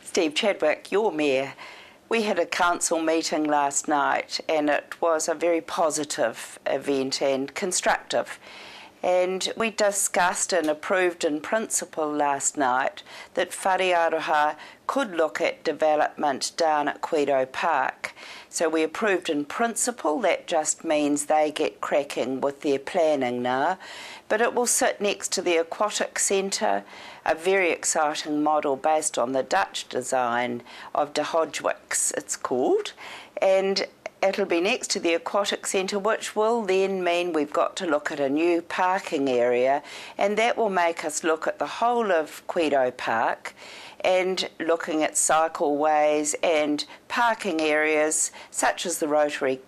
Steve Chadwick, your mayor. We had a council meeting last night and it was a very positive event and constructive. And we discussed and approved in principle last night that Rotorua could look at development down at Quito Park. So we approved in principle. That just means they get cracking with their planning now. But it will sit next to the aquatic centre, a very exciting model based on the Dutch design of de Hodgwick's, it's called. And it'll be next to the aquatic centre, which will then mean we've got to look at a new parking area, and that will make us look at the whole of Quito Park and looking at cycleways and parking areas such as the Rotary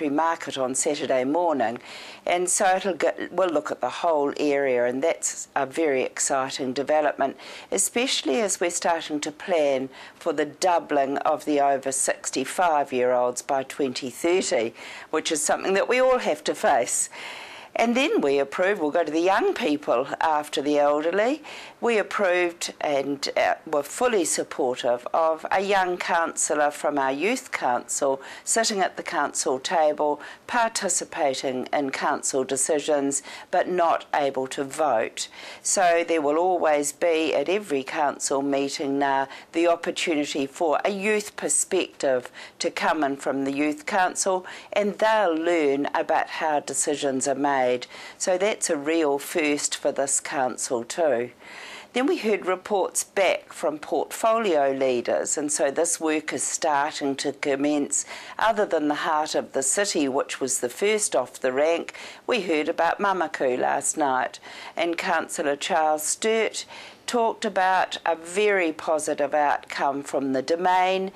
Market on Saturday morning. And so we'll look at the whole area, and that's a very exciting development, especially as we're starting to plan for the doubling of the over 65-year-olds by 2030, which is something that we all have to face. And then we approved, we'll go to the young people after the elderly. We approved and were fully supportive of a young councillor from our youth council sitting at the council table, participating in council decisions, but not able to vote. So there will always be at every council meeting now the opportunity for a youth perspective to come in from the youth council, and they'll learn about how decisions are made. So that's a real first for this council too. Then we heard reports back from portfolio leaders, and so this work is starting to commence. Other than the heart of the city, which was the first off the rank, we heard about Mamaku last night, and Councillor Charles Sturt talked about a very positive outcome from the domain,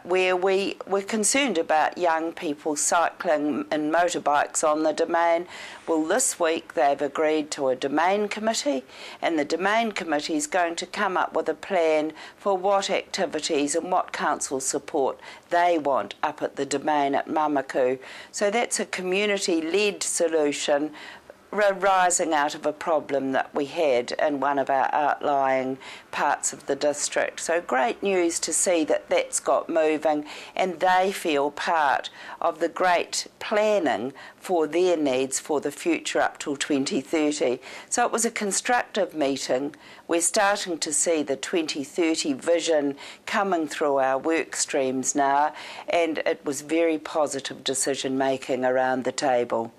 where we were concerned about young people cycling in motorbikes on the domain. Well, this week they've agreed to a domain committee, and the domain committee is going to come up with a plan for what activities and what council support they want up at the domain at Mamaku. So that's a community-led solution rising out of a problem that we had in one of our outlying parts of the district. So great news to see that that's got moving, and they feel part of the great planning for their needs for the future up till 2030. So it was a constructive meeting. We're starting to see the 2030 vision coming through our work streams now, and it was very positive decision making around the table.